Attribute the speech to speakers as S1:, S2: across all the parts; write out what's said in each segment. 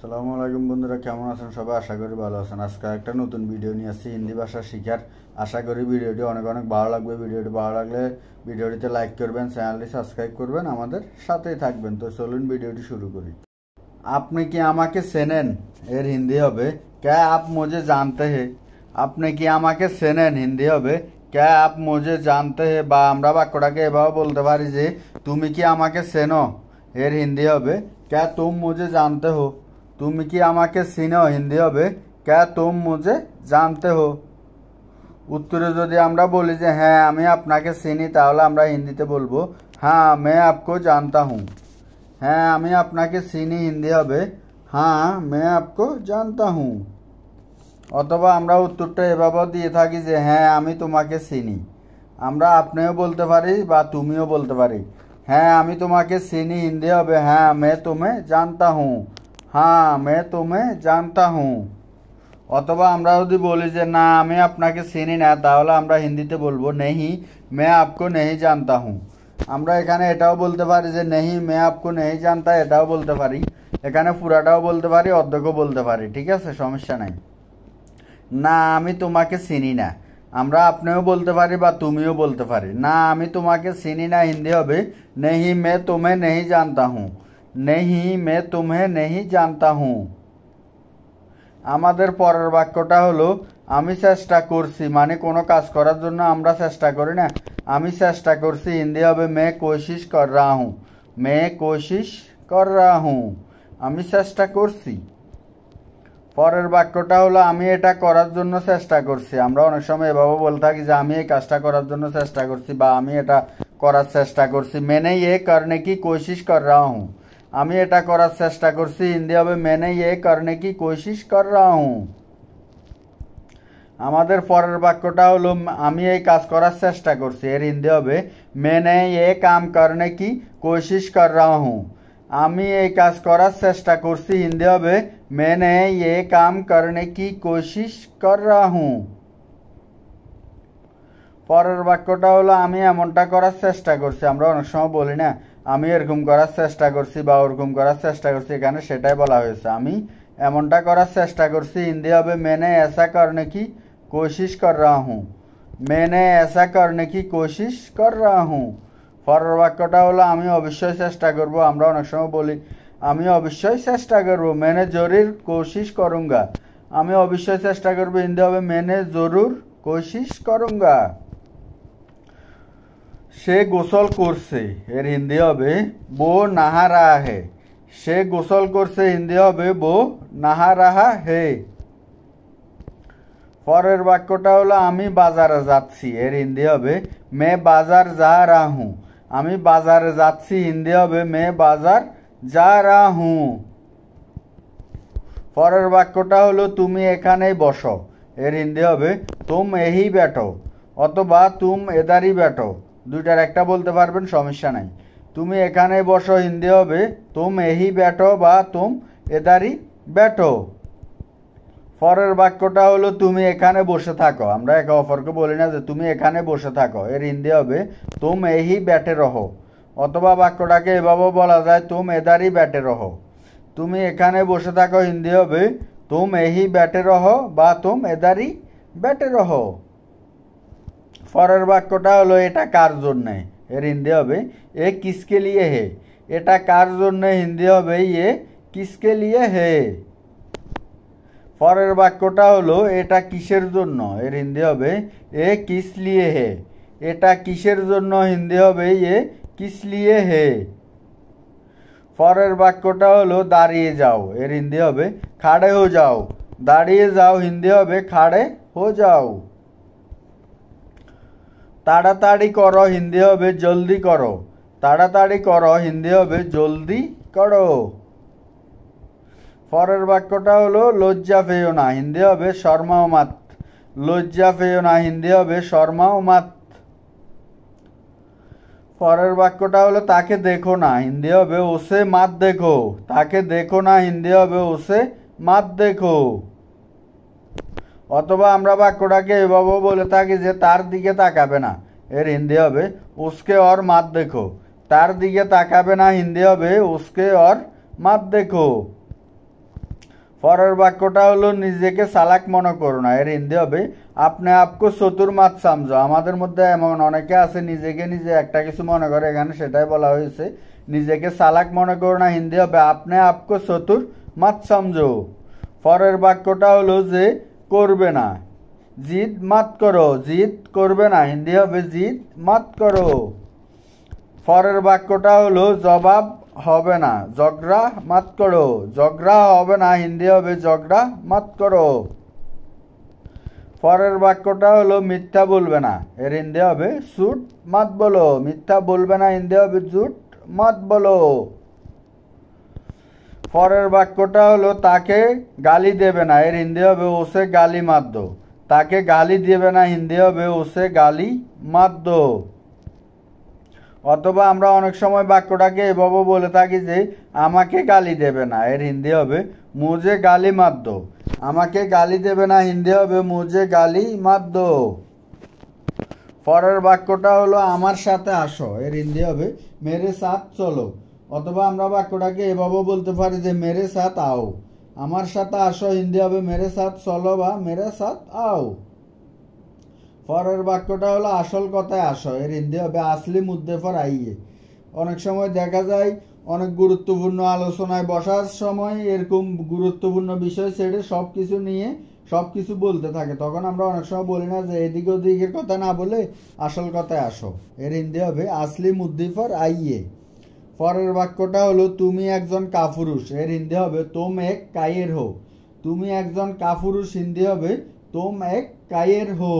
S1: আসসালামু আলাইকুম বন্ধুরা, কেমন আছেন সবাই? আশা করি ভালো আছেন। আজকে একটা নতুন ভিডিও নিয়ে আসছি হিন্দি ভাষা শিখার। আশা করি ভিডিওটি অনেক ভালো লাগবে। ভিডিওটি ভালো লাগলে ভিডিওটিতে লাইক করবেন, চ্যানেলটি সাবস্ক্রাইব করবেন, আমাদের সাথেই থাকবেন। তো চলুন ভিডিওটি শুরু করি। আপনি কি আমাকে চেনেন এর হিন্দি হবে ক্যা আপ মুঝে জানতে হে। আপনি কি আমাকে চেনেন হিন্দি হবে ক্যা আপ মুঝে জানতে হে। বা আমরা বাক্যটাকে এভাবে বলতে পারি যে তুমি কি আমাকে চেনো এর হিন্দি হবে ক্যা তুম মুঝে জানতে হো। তুমি কি আমাকে চিনো হিন্দি হবে ক্যা তুম মুঝে জানতে হো। উত্তরে যদি আমরা বলি যে হ্যাঁ আমি আপনাকে চিনি, তাহলে আমরা হিন্দিতে বলবো হ্যাঁ मैं आपको जानता हूँ। হ্যাঁ আমি আপনাকে চিনি হিন্দি হবে হ্যাঁ मैं आपको जानता हूँ। অথবা আমরা উত্তরটা এভাবেও দিয়ে থাকি যে হ্যাঁ আমি তোমাকে চিনি। আমরা আপনিও বলতে পারি বা তুমিও বলতে পারি। হ্যাঁ আমি তোমাকে চিনি হিন্দি হবে হ্যাঁ मैं तुम्हें जानता हूँ। হ্যাঁ मैं तुम्हें जानता हूँ। অথবা আমরা যদি বলি যে না আমি আপনাকে চিনি না, তাহলে আমরা হিন্দিতে বলবো नहीं मैं आपको नहीं जानता हूँ। আমরা এখানে এটাও বলতে পারি যে नहीं मैं आपको नहीं जानता, এটাও বলতে পারি। এখানে পুরাটাও বলতে পারি, অর্ধেকও বলতে পারি। ঠিক আছে, সমস্যা নাই। না আমি তোমাকে চিনি না আমরা আপনিও বলতে পারি বা তুমিও বলতে পারি। না আমি তোমাকে চিনি না হিন্দি হবে नहीं मैं तुम्हें नहीं जानता हूँ। नहीं मैं तुम्हें नहीं जानता हूँ। আমাদের পরের বাক্যটা হলো আমি চেষ্টা করছি। মানে কোনো কাজ করার জন্য আমরা চেষ্টা করি না, আমি চেষ্টা করছি হিন্দি হবে मैं कोशिश कर रहा हूँ। मैं कोशिश कर रहा हूँ। আমি চেষ্টা করছি। পরের বাক্যটা হলো আমি এটা করার জন্য চেষ্টা করছি। আমরা অনেক সময় এভাবে বলে থাকি যে আমি এই কাজটা করার জন্য চেষ্টা করছি বা আমি এটা করার চেষ্টা করছি। मैंने ये करने की कोशिश कर रहा हूँ। আমি এটা করার চেষ্টা করছি হিন্দি হবে मैंने ये करने की कोशिश कर रहा हूँ। আমাদের পরের বাক্যটা হলো আমি এই কাজ করার চেষ্টা করছি। এর হিন্দি হবে मैंने ये काम करने की कोशिश कर रहा हूँ। আমি এই কাজ করার চেষ্টা করছি হিন্দি হবে मैंने ये काम करने की कोशिश कर रहा हूँ। পরের বাক্যটা হলো আমি এমনটা করার চেষ্টা করছি। আমরা অনেক সময় বলি না আমি এরকম করার চেষ্টা করছি বা ওরকম করার চেষ্টা করছি, এখানে সেটাই বলা হয়েছে। আমি এমনটা করার চেষ্টা করছি হিন্দি হবে मैंने ऐसा करने की कोशिश कर रहा हूँ। मैंने ऐसा करने की कोशिश कर रहा हूँ। পরের বাক্যটা হলো আমি অবশ্যই চেষ্টা করব। আমরা অনেক সময় বলি আমি অবশ্যই চেষ্টা করব मैंने जरूर कोशिश करूँगा। আমি অবশ্যই চেষ্টা করব হিন্দি হবে मैंने जरूर कोशिश करूँगा। সে গোসল করছে এর হিন্দি হবে वो नहा रहा है। সে গোসল করছে হিন্দি হবে वो नहा रहा है। পরের বাক্যটা হলো আমি বাজারে যাচ্ছি। এর হিন্দি হবে मैं बाजार जा रहा हूँ। আমি বাজারে যাচ্ছি হিন্দি হবে मैं बाजार जा रहा हूँ। পরের বাক্যটা হলো তুমি এখানেই বসো। এর হিন্দি হবে तुम यहीं बैठो অথবা तुम इधर ही बैठो। দুইটার একটা বলতে পারবেন, সমস্যা নাই। তুমি এখানেই বসো হিন্দি হবে तुम यहीं बैठो বা तुम इधर ही बैठो। পরের বাক্যটা হলো তুমি এখানে বসে থাকো। আমরা একে অপরকে বলি না যে তুমি এখানে বসে থাকো। এর হিন্দি হবে तुम यहीं बैठे रहो। অথবা বাক্যটাকে এভাবে বলা যায় तुम इधर ही बैठे रहो। তুমি এখানে বসে থাকো হিন্দি হবে तुम यहीं बैठे रहो বা तुम इधर ही बैठे रहो। পরের বাক্যটা হলো এটা কার জন্য। এর হিন্দি হবে এ কিসকে লিয়ে হে। এটা কার জন্য হিন্দি হবে ये किसके लिए है। পরের বাক্যটা হলো এটা কিসের জন্য। এর হিন্দি হবে এ কিস লিয়ে হে। এটা কিসের জন্য হিন্দি হবে ये किस लिए है। পরের বাক্যটা হলো দাঁড়িয়ে যাও। এর হিন্দি হবে খাড়ে হো যাও। দাঁড়িয়ে যাও হিন্দি হবে খাড়ে হো যাও। তাড়াতাড়ি করো হিন্দি হবে জলদি করো। তাড়াতাড়ি করো হিন্দি হবে জলদি করো। পরের বাক্যটা হলো লজ্জা পেও না হিন্দি হবে শর্মাও মাত। লজ্জা পেও না হিন্দি হবে শর্মাও মাত। পরের বাক্যটা হলো তাকে দেখো না হিন্দি হবে ওসে মাত দেখো। তাকে দেখো না হিন্দি হবে ওসে মাত দেখো। অথবা আমরা বাক্যটাকে এভাবে বলে থাকি যে তার দিকে তাকাবে না। এর হিন্দি হবে উসকে और মাত দেখো। তার দিকে তাকাবে না হিন্দি হবে উসকে और মাত দেখো। পরের বাক্যটা হলো নিজেকে চালাক মনে করো না, এর হিন্দি হবে আপনি আপকো চতুর মাত সমঝো। আমাদের মধ্যে এমন অনেকে আছে নিজেকে নিজে একটা কিছু মনে করে, এখানে সেটাই বলা হয়েছে নিজেকে চালাক মনে করো না, হিন্দি হবে আপনি আপকো চতুর মাত সমঝো। পরের বাক্যটা হলো যে করবে না, জিদ মাত করো, জিদ করবে না, হিন্দি হবে জিদ মাত করো। পরের বাক্যটা হলো জবাব হবে না, ঝগড়া মাত করো, ঝগড়া হবে না, হিন্দি হবে ঝগড়া মাত করো। পরের বাক্যটা হলো মিথ্যা বলবে না, এর হিন্দি হবে ঝুট মাত বলো, মিথ্যা বলবে না, হিন্দি হবে ঝুট মাত বলো। পরের বাক্যটা হলো তাকে গালি দেবে না, এর হিন্দি হবে ওসে গালি মাত দো, তাকে গালি দেবে না, হিন্দি হবে ওসে গালি মাত দো। অথবা আমরা অনেক সময় বাক্যটাকে এভাবে বলে থাকি যে আমাকে গালি দেবে না, এর হিন্দি হবে মুঝে গালি মাত দো, আমাকে গালি দেবে না, হিন্দি হবে মুঝে গালি মাত দো। পরের বাক্যটা হলো আমার সাথে আসো, এর হিন্দি হবে মেরে সাথ চলো। অথবা আমরা বাক্যটাকে এভাবে বলতে পারি যে মেরে সাথ আও, আমার সাথে আসো, হিন্দি হবে মেরে সাথ চলো বা মেরে সাথ আও। পরের বাক্যটা হলো আসল কথায় আসো, এর হিন্দি হবে আসলি মুদ্দে পর আইয়ে। অনেক সময় দেখা যায় অনেক গুরুত্বপূর্ণ আলোচনায় বসার সময় এরকম গুরুত্বপূর্ণ বিষয় ছেড়ে সবকিছু নিয়ে সবকিছু বলতে থাকে, তখন আমরা অনেক সময় বলি না যে এদিক ওদিকের কথা না বলে আসল কথায় আসো, এর হিন্দি হবে আসলি মুদ্দে পর আইয়ে। পরের বাক্যটা হলো তুমি একজন কাপুরুষ, এর হিন্দি হবে তোম এক কায়ের হো, তুমি একজন কাপুরুষ, হিন্দি হবে তোম এক কায়ের হো।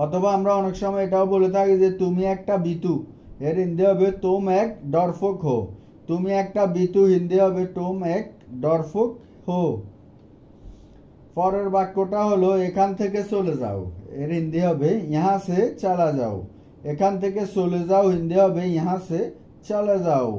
S1: অথবা আমরা অনেক সময় এটাও বলে থাকি যে তুমি একটা বিতু, এর হিন্দি হবে তোম এক ডরফোক হো, তুমি একটা বিতু, হিন্দি হবে তোম এক ডরফোক হো। পরের বাক্যটা হলো এখান থেকে চলে যাও, এর হিন্দি হবে ইহা সে চলা যাও, এখান থেকে চলে যাও, হিন্দি হবে ইহা সে চলে যাও।